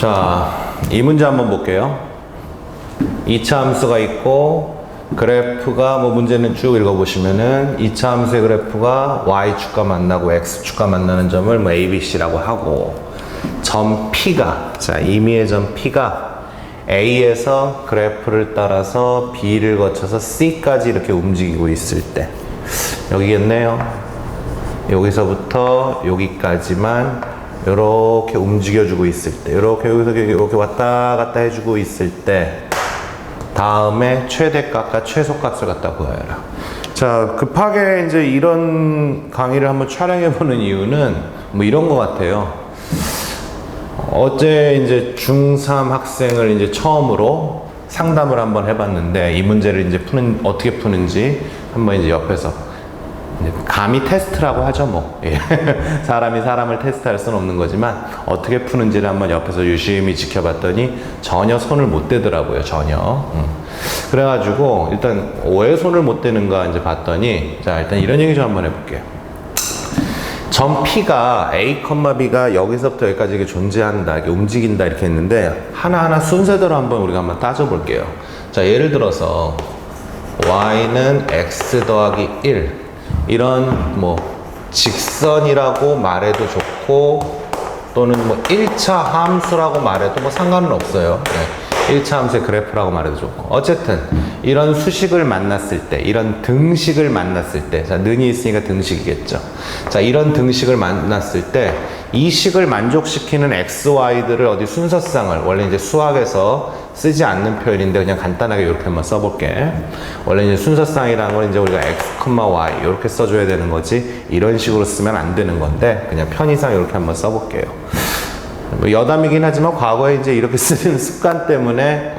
자, 이 문제 한번 볼게요. 2차 함수가 있고 그래프가 문제는 쭉 읽어보시면은 2차 함수의 그래프가 y축과 만나고 x축과 만나는 점을 ABC라고 하고 점 P가 임의의 점 P가 A에서 그래프를 따라서 B를 거쳐서 C까지 이렇게 움직이고 있을 때 여기겠네요. 여기서부터 여기까지만 이렇게 움직여주고 있을 때 이렇게 여기서 이렇게 왔다 갔다 해주고 있을 때 다음에 최대값과 최소값을 갖다 구해라. 자, 급하게 이제 이런 강의를 한번 촬영해보는 이유는 이런 것 같아요. 어제 이제 중3 학생을 이제 처음으로 상담을 한번 해봤는데 이 문제를 이제 어떻게 푸는지 한번 이제 옆에서 감히 테스트라고 하죠 예. 사람이 사람을 테스트할 수는 없는 거지만 어떻게 푸는지를 한번 옆에서 유심히 지켜봤더니 전혀 손을 못 대더라고요. 전혀. 그래가지고 일단 왜 손을 못 대는가 이제 봤더니 자, 일단 이런 얘기 좀 한번 해볼게요. 점 P가 A, B가 여기서부터 여기까지 이렇게 존재한다, 이렇게 움직인다 이렇게 했는데 하나하나 순서대로 우리가 한번 따져볼게요. 자, 예를 들어서 Y는 X 더하기 1 이런 직선이라고 말해도 좋고 또는 1차 함수라고 말해도 상관은 없어요. 네. 1차 함수의 그래프라고 말해도 좋고 어쨌든 이런 수식을 만났을 때 이런 등식을 만났을 때 자, 는이 있으니까 등식이겠죠. 자, 이런 등식을 만났을 때 이 식을 만족시키는 x, y들을 어디 순서상을 원래 이제 수학에서 쓰지 않는 표현인데 그냥 간단하게 이렇게 한번 써볼게. 원래 이제 순서상이라는 건 이제 우리가 x, y 이렇게 써줘야 되는 거지 이런 식으로 쓰면 안 되는 건데 그냥 편의상 이렇게 한번 써볼게요. 여담이긴 하지만 과거에 이제 이렇게 쓰는 습관 때문에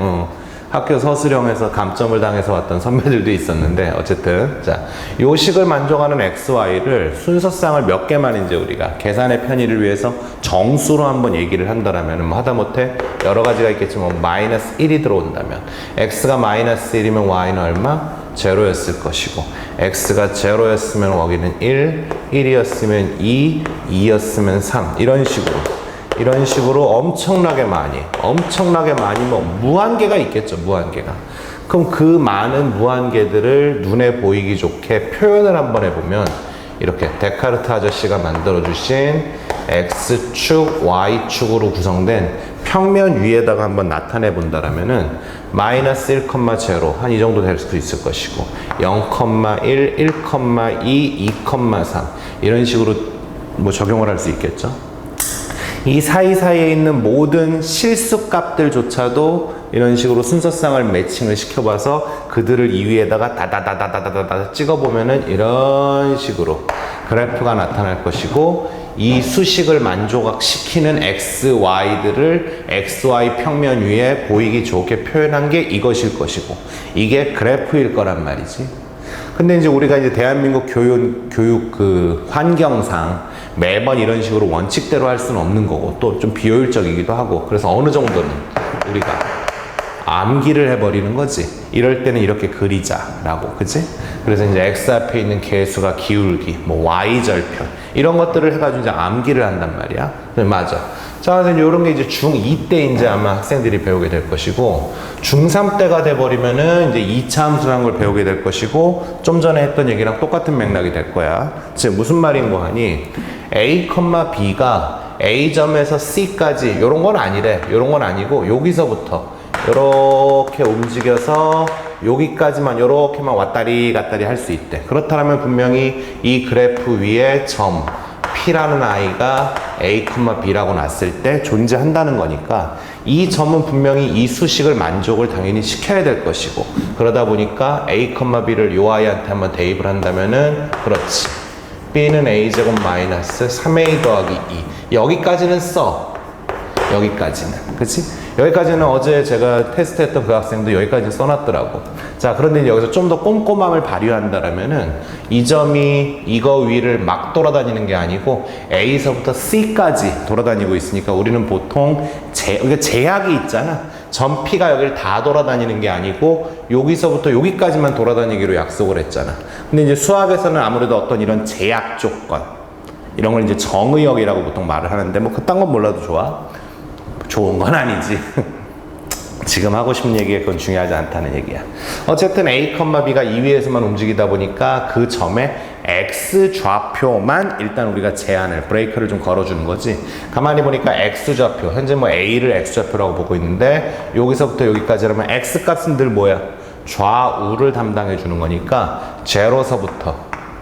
학교 서술형에서 감점을 당해서 왔던 선배들도 있었는데 어쨌든 자, 요 식을 만족하는 x, y를 순서상을 몇 개만 이제 우리가 계산의 편의를 위해서 정수로 한번 얘기를 한다라면 하다못해 여러 가지가 있겠지만 마이너스 1이 들어온다면 x가 마이너스 1이면 y는 얼마? 제로였을 것이고 x가 제로였으면 여기는 1, 1이었으면 2, 2였으면 3 이런 식으로 엄청나게 많이 무한계가 있겠죠. 무한계가. 그럼 그 많은 무한계들을 눈에 보이기 좋게 표현을 한번 해보면 이렇게 데카르트 아저씨가 만들어주신 x축, y축으로 구성된 평면 위에다가 한번 나타내 본다라면은 마이너스 1, 0 한 이 정도 될 수도 있을 것이고 0,1, 1,2, 2,3 이런 식으로 적용을 할 수 있겠죠. 이 사이사이에 있는 모든 실수값들조차도 이런 식으로 순서상을 매칭을 시켜봐서 그들을 이 위에다가 다다다다다다다 찍어보면은 이런 식으로 그래프가 나타날 것이고 이 수식을 만족시키는 x, y들을 x, y 평면 위에 보이기 좋게 표현한 게 이것일 것이고 이게 그래프일 거란 말이지. 근데 이제 우리가 이제 대한민국 교육 그 환경상 매번 이런 식으로 원칙대로 할 수는 없는 거고 또 좀 비효율적이기도 하고 그래서 어느 정도는 우리가 암기를 해버리는 거지. 이럴 때는 이렇게 그리자라고, 그치? 그래서 이제 x 앞에 있는 개수가 기울기, y 절편 이런 것들을 해가지고 이제 암기를 한단 말이야. 맞아. 자, 그래서 이런 게 이제 중2 때 이제 아마 학생들이 배우게 될 것이고, 중3 때가 돼버리면은 이제 2차 함수라는 걸 배우게 될 것이고, 좀 전에 했던 얘기랑 똑같은 맥락이 될 거야. 즉, 무슨 말인고 하니, A, B가 A점에서 C까지, 요런 건 아니래. 요런 건 아니고, 여기서부터 요렇게 움직여서 여기까지만 요렇게만 왔다리 갔다리 할 수 있대. 그렇다면 분명히 이 그래프 위에 점, P라는 아이가 A, B라고 놨을 때 존재한다는 거니까 이 점은 분명히 이 수식을 만족을 당연히 시켜야 될 것이고 그러다 보니까 A, B를 요 아이한테 한번 대입을 한다면은 그렇지. B는 A제곱 마이너스 3A 더하기 2 여기까지는 써. 여기까지는. 그치? 여기까지는 어제 제가 테스트했던 그 학생도 여기까지 써놨더라고. 자, 그런데 여기서 좀 더 꼼꼼함을 발휘한다라면은 이 점이 이거 위를 막 돌아다니는 게 아니고 A서부터 C까지 돌아다니고 있으니까 우리는 보통 제약이 있잖아. 점 P가 여기를 다 돌아다니는 게 아니고 여기서부터 여기까지만 돌아다니기로 약속을 했잖아. 근데 이제 수학에서는 아무래도 어떤 이런 제약 조건 이런 걸 이제 정의역이라고 보통 말을 하는데 그딴 건 몰라도 좋아. 좋은 건 아니지. 지금 하고 싶은 얘기가 그건 중요하지 않다는 얘기야. 어쨌든 A, B가 2위에서만 움직이다 보니까 그 점에 X 좌표만 일단 우리가 제한을, 브레이크를 좀 걸어주는 거지. 가만히 보니까 X 좌표, 현재 뭐 A를 X 좌표라고 보고 있는데 여기서부터 여기까지라면 X 값은 늘 뭐야? 좌우를 담당해 주는 거니까 제로서부터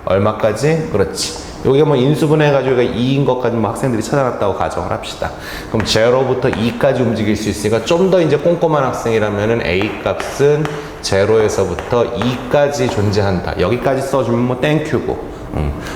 얼마까지? 그렇지. 여기가 뭐 인수분해 해가지고 2인 것까지 뭐 학생들이 찾아놨다고 가정을 합시다. 그럼 제로부터 2까지 움직일 수 있으니까 좀 더 이제 꼼꼼한 학생이라면은 A 값은 제로에서부터 2까지 존재한다. 여기까지 써주면 뭐 땡큐고.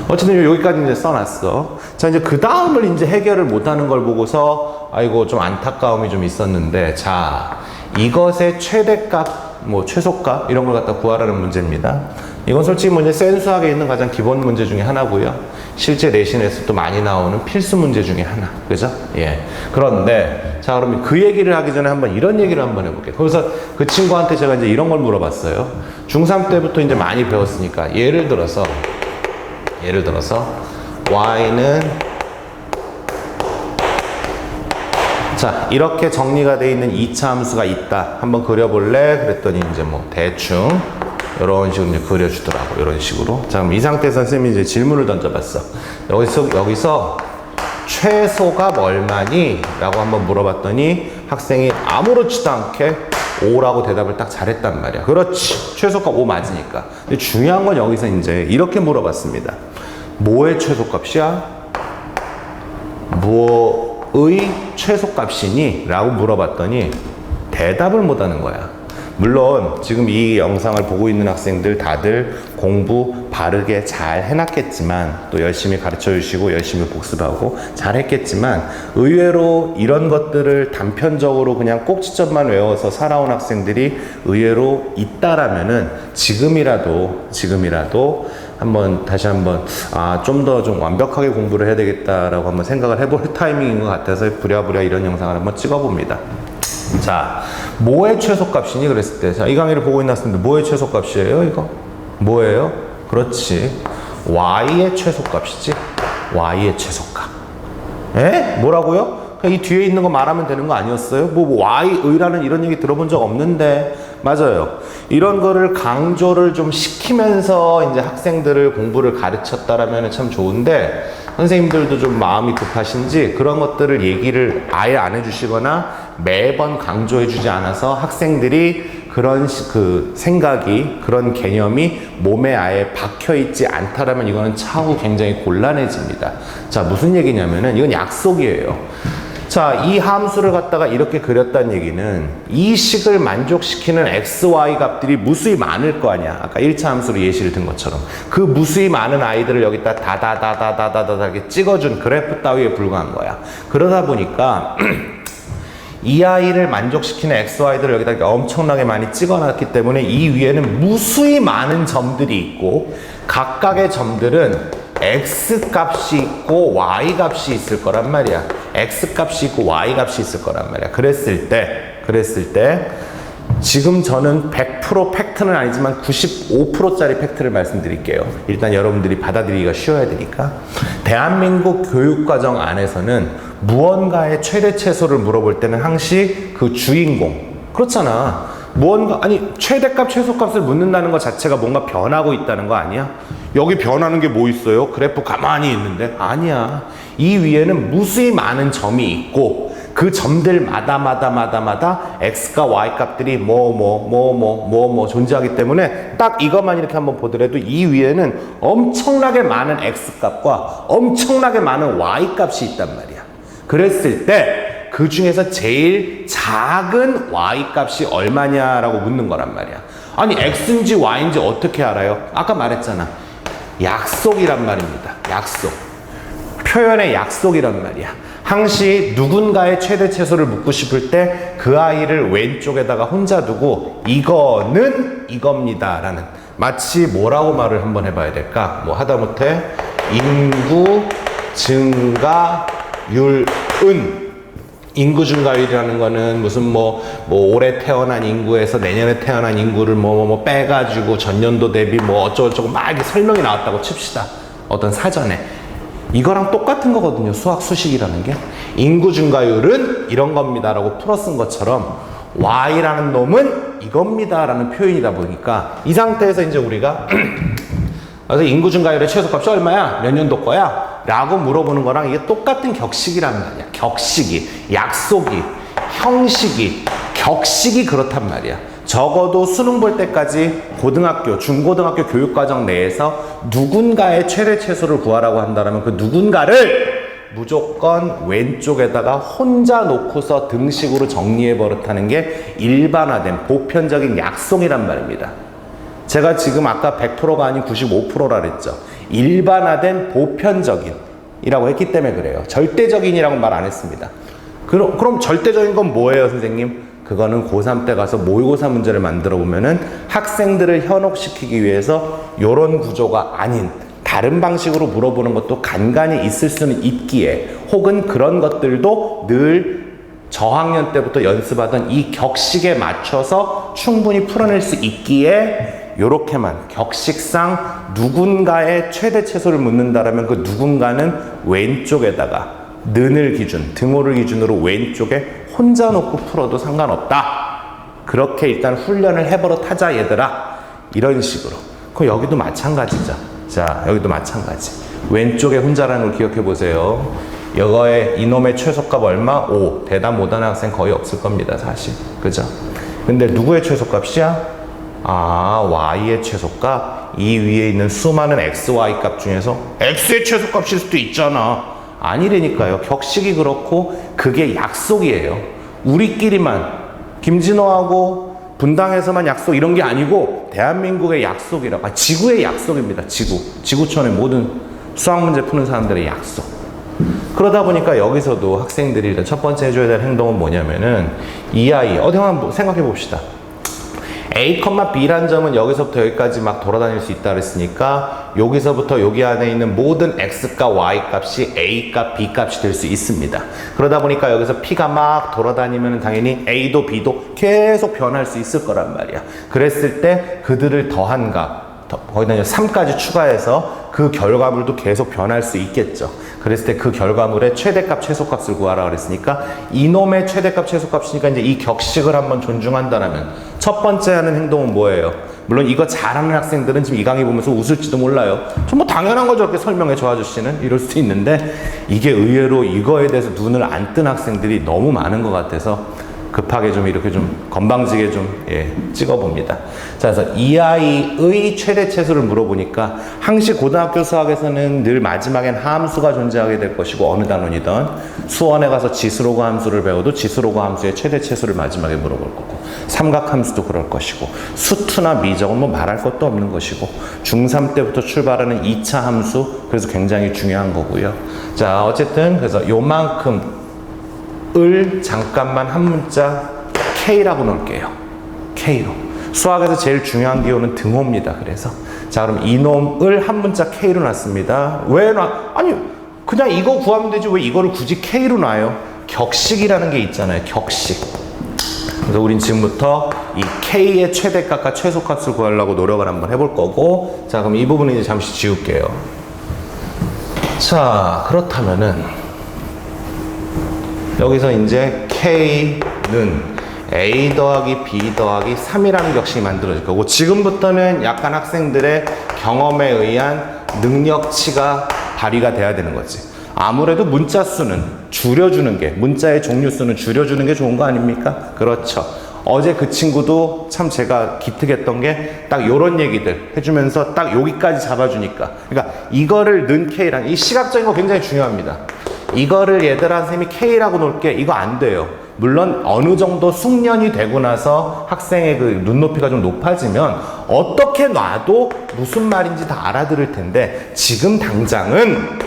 어쨌든 여기까지 이제 써놨어. 자, 이제 그 다음을 이제 해결을 못하는 걸 보고서 아이고 좀 안타까움이 좀 있었는데, 자, 이것의 최대값, 뭐 최소값 이런 걸 갖다 구하라는 문제입니다. 이건 솔직히 뭐 이제 센수학에 있는 가장 기본 문제 중에 하나고요. 실제 내신에서도 많이 나오는 필수 문제 중에 하나. 그죠? 예. 그런데, 자, 그러면 그 얘기를 하기 전에 한번 이런 얘기를 한번 해볼게요. 그래서 그 친구한테 제가 이제 이런 걸 물어봤어요. 중3 때부터 이제 많이 배웠으니까. 예를 들어서, y는, 자, 이렇게 정리가 되어 있는 2차 함수가 있다. 한번 그려볼래? 그랬더니 이제 뭐 대충 이런 식으로 이제 그려주더라고. 이런 식으로. 자, 그럼 이 상태에서 선생님이 이제 질문을 던져봤어. 여기서 최소값 얼마니? 라고 한번 물어봤더니 학생이 아무렇지도 않게 5라고 대답을 딱 잘했단 말이야. 그렇지. 최소값 5 맞으니까. 근데 중요한 건 여기서 이제 이렇게 물어봤습니다. 뭐의 최소값이야? 뭐의 최소값이니? 라고 물어봤더니 대답을 못하는 거야. 물론 지금 이 영상을 보고 있는 학생들 다들 공부 바르게 잘 해놨겠지만, 또 열심히 가르쳐 주시고 열심히 복습하고 잘 했겠지만, 의외로 이런 것들을 단편적으로 그냥 꼭지점만 외워서 살아온 학생들이 의외로 있다라면은 지금이라도 다시 한번 좀 더 좀 완벽하게 공부를 해야 되겠다라고 한번 생각을 해볼 타이밍인 것 같아서 부랴부랴 이런 영상을 한번 찍어봅니다. 자, 뭐의 최소값이니? 그랬을 때, 자, 이 강의를 보고 있는 학생들 뭐의 최소값이에요? 이거 뭐예요? 그렇지, y의 최소값이지. y의 최소값. 에? 뭐라고요? 이 뒤에 있는 거 말하면 되는 거 아니었어요? 뭐 y의라는 이런 얘기 들어본 적 없는데. 맞아요. 이런 거를 강조를 좀 시키면서 이제 학생들을 공부를 가르쳤다라면 참 좋은데, 선생님들도 좀 마음이 급하신지 그런 것들을 얘기를 아예 안 해주시거나 매번 강조해주지 않아서 학생들이 그런 그 생각이, 그런 개념이 몸에 아예 박혀있지 않다라면 이거는 차후 굉장히 곤란해집니다. 자, 무슨 얘기냐면은 이건 약속이에요. 자, 이 함수를 갖다가 이렇게 그렸다는 얘기는 이 식을 만족시키는 x, y 값들이 무수히 많을 거 아니야. 아까 1차 함수로 예시를 든 것처럼. 그 무수히 많은 아이들을 여기다 다다다다다다다 이렇게 찍어준 그래프 따위에 불과한 거야. 그러다 보니까 이 아이를 만족시키는 x, y들을 여기다 엄청나게 많이 찍어놨기 때문에 이 위에는 무수히 많은 점들이 있고, 각각의 점들은 x 값이 있고 y 값이 있을 거란 말이야. x 값이 있고 y 값이 있을 거란 말이야. 그랬을 때 지금 저는 100% 팩트는 아니지만 95%짜리 팩트를 말씀드릴게요. 일단 여러분들이 받아들이기가 쉬워야 되니까. 대한민국 교육과정 안에서는 무언가의 최대 최소를 물어볼 때는 항시 그 주인공, 그렇잖아. 무언가, 아니 최대값 최소값을 묻는다는 것 자체가 뭔가 변하고 있다는 거 아니야? 여기 변하는 게 뭐 있어요? 그래프 가만히 있는데? 아니야. 이 위에는 무수히 많은 점이 있고, 그 점들마다 x과 y 값들이 존재하기 때문에 딱 이것만 이렇게 한번 보더라도 이 위에는 엄청나게 많은 x 값과 엄청나게 많은 y 값이 있단 말이야. 그랬을 때 그 중에서 제일 작은 y 값이 얼마냐라고 묻는 거란 말이야. 아니 x인지 y인지 어떻게 알아요? 아까 말했잖아. 약속이란 말입니다. 약속. 표현의 약속이란 말이야. 항시 누군가의 최대 최소를 묻고 싶을 때 그 아이를 왼쪽에다가 혼자 두고 이거는 이겁니다 라는, 마치 뭐라고 말을 한번 해봐야 될까? 뭐 하다못해 인구 증가율은, 인구 증가율이라는 거는 무슨 뭐 올해 태어난 인구에서 내년에 태어난 인구를 빼가지고 전년도 대비 뭐 어쩌고저쩌고 막 이렇게 설명이 나왔다고 칩시다. 어떤 사전에. 이거랑 똑같은 거거든요. 수학 수식이라는 게. 인구 증가율은 이런 겁니다 라고 풀어 쓴 것처럼 y라는 놈은 이겁니다 라는 표현이다 보니까 이 상태에서 이제 우리가 그래서 인구 증가율의 최소값이 얼마야? 몇 년도 거야? 라고 물어보는 거랑 이게 똑같은 격식이란 말이야. 격식이, 약속이, 형식이, 격식이 그렇단 말이야. 적어도 수능 볼 때까지 고등학교, 중고등학교 교육과정 내에서 누군가의 최대 최소를 구하라고 한다면 그 누군가를 무조건 왼쪽에다가 혼자 놓고서 등식으로 정리해 버릇하는 게 일반화된 보편적인 약속이란 말입니다. 제가 지금 아까 100%가 아닌 95%라 그랬죠. 일반화된 보편적인이라고 했기 때문에 그래요. 절대적인이라고 말 안 했습니다. 그럼 절대적인 건 뭐예요, 선생님? 그거는 고3 때 가서 모의고사 문제를 만들어 보면은 학생들을 현혹시키기 위해서 이런 구조가 아닌 다른 방식으로 물어보는 것도 간간히 있을 수는 있기에 혹은 그런 것들도 늘 저학년 때부터 연습하던 이 격식에 맞춰서 충분히 풀어낼 수 있기에 요렇게만 격식상 누군가의 최대 최소를 묻는다라면 그 누군가는 왼쪽에다가 는을 기준, 등호를 기준으로 왼쪽에 혼자 놓고 풀어도 상관없다. 그렇게 일단 훈련을 해버릇 하자 얘들아. 이런 식으로. 그럼 여기도 마찬가지죠. 자, 여기도 마찬가지. 왼쪽에 혼자라는 걸 기억해 보세요. 이거의 이놈의 최소값 얼마? 5. 대답 못하는 학생 거의 없을 겁니다, 사실. 그죠? 근데 누구의 최소값이야? 아, y의 최소값? 이 위에 있는 수많은 x, y 값 중에서 x의 최소값일 수도 있잖아. 아니라니까요. 격식이 그렇고 그게 약속이에요. 우리끼리만 김진호하고 분당에서만 약속 이런 게 아니고 대한민국의 약속이라고. 지구의 약속입니다. 지구촌의 모든 수학 문제 푸는 사람들의 약속. 그러다 보니까 여기서도 학생들이 일단 첫 번째 해줘야 될 행동은 뭐냐면은 이 아이 어디 한번 생각해 봅시다. A, B란 점은 여기서부터 여기까지 막 돌아다닐 수 있다 그랬으니까 여기서부터 여기 안에 있는 모든 X값, Y값이 A값, B값이 될 수 있습니다. 그러다 보니까 여기서 P가 막 돌아다니면 당연히 A도 B도 계속 변할 수 있을 거란 말이야. 그랬을 때 그들을 더한 값, 거기다 이제 3까지 추가해서 그 결과물도 계속 변할 수 있겠죠. 그랬을 때 그 결과물의 최대값, 최소값을 구하라 그랬으니까 이놈의 최대값, 최소값이니까 이제 이 격식을 한번 존중한다면 첫 번째 하는 행동은 뭐예요? 물론 이거 잘하는 학생들은 지금 이 강의 보면서 웃을지도 몰라요. 좀 뭐 당연한 거죠. 이렇게 설명해 저 아저씨는 이럴 수도 있는데 이게 의외로 이거에 대해서 눈을 안 뜬 학생들이 너무 많은 것 같아서 급하게 좀 이렇게 좀 건방지게 좀 찍어봅니다. 자, 그래서 이 아이의 최대 최소를 물어보니까 항시 고등학교 수학에서는 늘 마지막엔 함수가 존재하게 될 것이고 어느 단원이든 수원에 가서 지수로그 함수를 배워도 지수로그 함수의 최대 최소를 마지막에 물어볼 거고 삼각함수도 그럴 것이고 수투나 미적은 뭐 말할 것도 없는 것이고 중3 때부터 출발하는 2차 함수 그래서 굉장히 중요한 거고요. 자, 어쨌든 그래서 요만큼 을 잠깐만 한 문자 K라고 놓을게요. K로. 수학에서 제일 중요한 기호는 등호입니다. 그래서 자, 그럼 이놈을 한 문자 K로 놨습니다. 왜 놔? 아니 그냥 이거 구하면 되지 왜 이거를 굳이 K로 놔요? 격식이라는 게 있잖아요. 격식. 그래서 우린 지금부터 이 K의 최대값과 최소값을 구하려고 노력을 한번 해볼 거고 자, 그럼 이 부분은 이제 잠시 지울게요. 자, 그렇다면은 여기서 이제 K는 A 더하기 B 더하기 3이라는 격식이 만들어질 거고 지금부터는 약간 학생들의 경험에 의한 능력치가 발휘가 돼야 되는 거지. 아무래도 문자 수는 줄여주는 게 문자의 종류 수는 줄여주는 게 좋은 거 아닙니까? 그렇죠. 어제 그 친구도 참 제가 기특했던 게 딱 요런 얘기들 해주면서 딱 여기까지 잡아주니까 그러니까 이거를 는 K랑 이 시각적인 거 굉장히 중요합니다. 이거를 얘들아 선생님이 K라고 놓을게 이거 안 돼요. 물론 어느 정도 숙련이 되고 나서 학생의 그 눈높이가 좀 높아지면 어떻게 놔도 무슨 말인지 다 알아들을 텐데 지금 당장은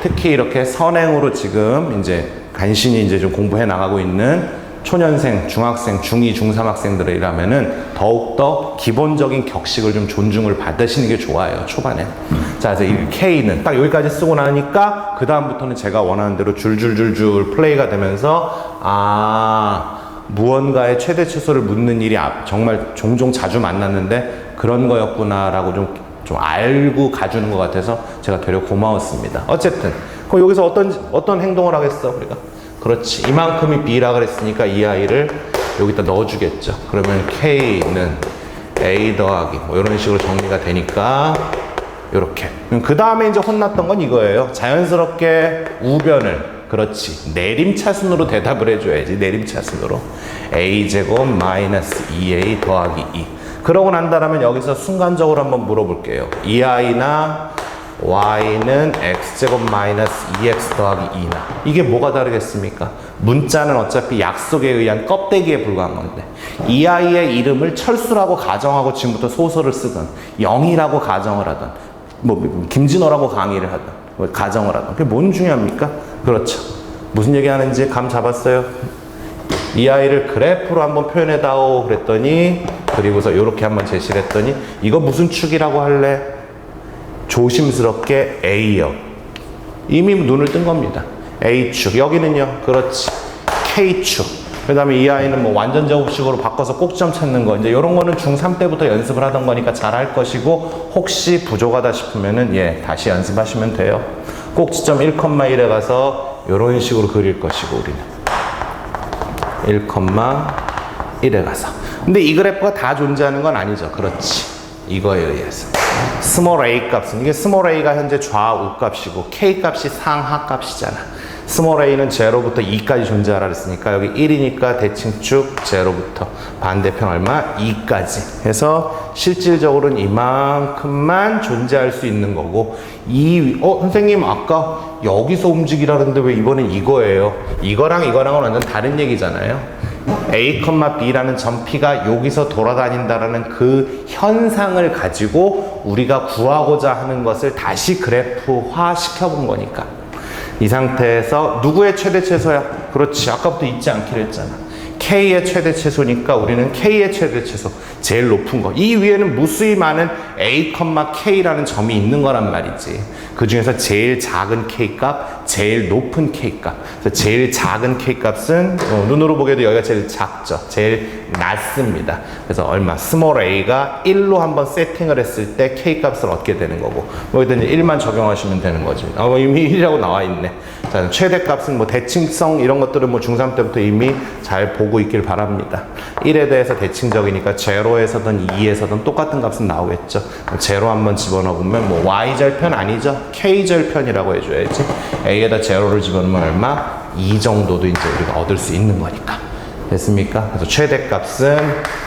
특히 이렇게 선행으로 지금 이제 간신히 이제 좀 공부해 나가고 있는 초년생, 중학생, 중2, 중3 학생들이라면은 더욱더 기본적인 격식을 좀 존중을 받으시는 게 좋아요, 초반에. 자, 그래서 이 K는 딱 여기까지 쓰고 나니까 그다음부터는 제가 원하는 대로 줄줄줄줄 플레이가 되면서 무언가의 최대 최소를 묻는 일이 정말 종종 자주 만났는데 그런 거였구나라고 좀 좀 알고 가주는 것 같아서 제가 되려 고마웠습니다. 어쨌든 그럼 여기서 어떤 행동을 하겠어 우리가? 그렇지, 이만큼이 B라 그랬으니까 이 아이를 여기다 넣어주겠죠. 그러면 K는 A 더하기 뭐 이런 식으로 정리가 되니까 이렇게. 그 다음에 이제 혼났던 건 이거예요. 자연스럽게 우변을, 그렇지, 내림차순으로 대답을 해줘야지. 내림차순으로 a제곱 마이너스 2a 더하기 2. 그러고 난다면 여기서 순간적으로 한번 물어볼게요. 이 아이나 y는 x제곱 마이너스 2x 더하기 2나 이게 뭐가 다르겠습니까? 문자는 어차피 약속에 의한 껍데기에 불과한 건데 이 아이의 이름을 철수라고 가정하고 지금부터 소설을 쓰든 0이라고 가정을 하든 뭐 김진호라고 강의를 하든 뭐 가정을 하든 그게 뭔 중요합니까? 그렇죠. 무슨 얘기 하는지 감 잡았어요? 이 아이를 그래프로 한번 표현해다오 그랬더니, 그리고서 이렇게 한번 제시를 했더니 이거 무슨 축이라고 할래? 조심스럽게 A역. 이미 눈을 뜬 겁니다. A축. 여기는요, 그렇지, K축. 그 다음에 이 아이는 뭐 완전 제곱식으로 바꿔서 꼭지점 찾는 거, 이제 이런 거는 중3 때부터 연습을 하던 거니까 잘 할 것이고, 혹시 부족하다 싶으면은 예, 다시 연습하시면 돼요. 꼭지점 1,1에 가서 이런 식으로 그릴 것이고, 우리는 1,1에 가서. 근데 이 그래프가 다 존재하는 건 아니죠. 그렇지, 이거에 의해서 스몰 a 값은, 이게 스몰 a가 현재 좌우 값이고 k 값이 상하 값이잖아. 스몰 a는 0부터 2까지 존재하라 그랬으니까 여기 1이니까 대칭축 0부터 반대편 얼마? 2까지 해서 실질적으로는 이만큼만 존재할 수 있는 거고, 선생님 아까 여기서 움직이라는데 왜 이번엔 이거예요? 이거랑은 완전 다른 얘기잖아요. A, B라는 점 P가 여기서 돌아다닌다라는 그 현상을 가지고 우리가 구하고자 하는 것을 다시 그래프화 시켜본 거니까. 이 상태에서 누구의 최대 최소야? 그렇지, 아까부터 잊지 않기로 했잖아. K의 최대 최소니까 우리는 K의 최대 최소, 제일 높은 거. 이 위에는 무수히 많은 A, K라는 점이 있는 거란 말이지. 그 중에서 제일 작은 K 값, 제일 높은 K 값. 그래서 제일 작은 K 값은 눈으로 보기에도 여기가 제일 작죠. 제일 낮습니다. 그래서 얼마? 스몰 a가 1로 한번 세팅을 했을 때 K 값을 얻게 되는 거고, 여기다 이제 1만 적용하시면 되는 거지. 이미 1이라고 나와 있네. 자, 최대 값은 뭐 대칭성 이런 것들은 뭐 중3 때부터 이미 잘 보고 있길 바랍니다. 1에 대해서 대칭적이니까 제로에서든 2에서든 똑같은 값은 나오겠죠. 제로 한번 집어넣으면 뭐 y절편 아니죠. K절편이라고 해줘야지. A에다 제로를 집어넣으면 얼마? 2 정도도 이제 우리가 얻을 수 있는 거니까. 됐습니까? 그래서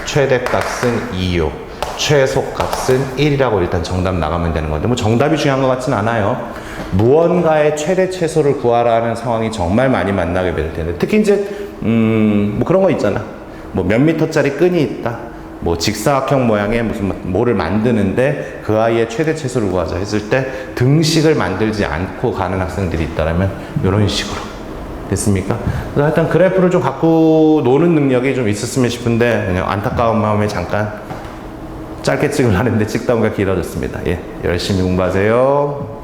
최대값은 2요. 최소값은 1이라고 일단 정답 나가면 되는 건데, 뭐 정답이 중요한 것 같진 않아요. 무언가의 최대 최소를 구하라는 상황이 정말 많이 만나게 될 텐데, 특히 이제 뭐 그런 거 있잖아. 뭐 몇 미터짜리 끈이 있다. 뭐 직사각형 모양의 무슨 뭐를 만드는데 그 아이의 최대 최소를 구하자 했을 때 등식을 만들지 않고 가는 학생들이 있다라면 이런 식으로. 됐습니까? 그래서 하여튼 그래프를 좀 갖고 노는 능력이 좀 있었으면 싶은데 그냥 안타까운 마음에 잠깐 짧게 찍으려 하는데 찍다 보니까 길어졌습니다. 예, 열심히 공부하세요.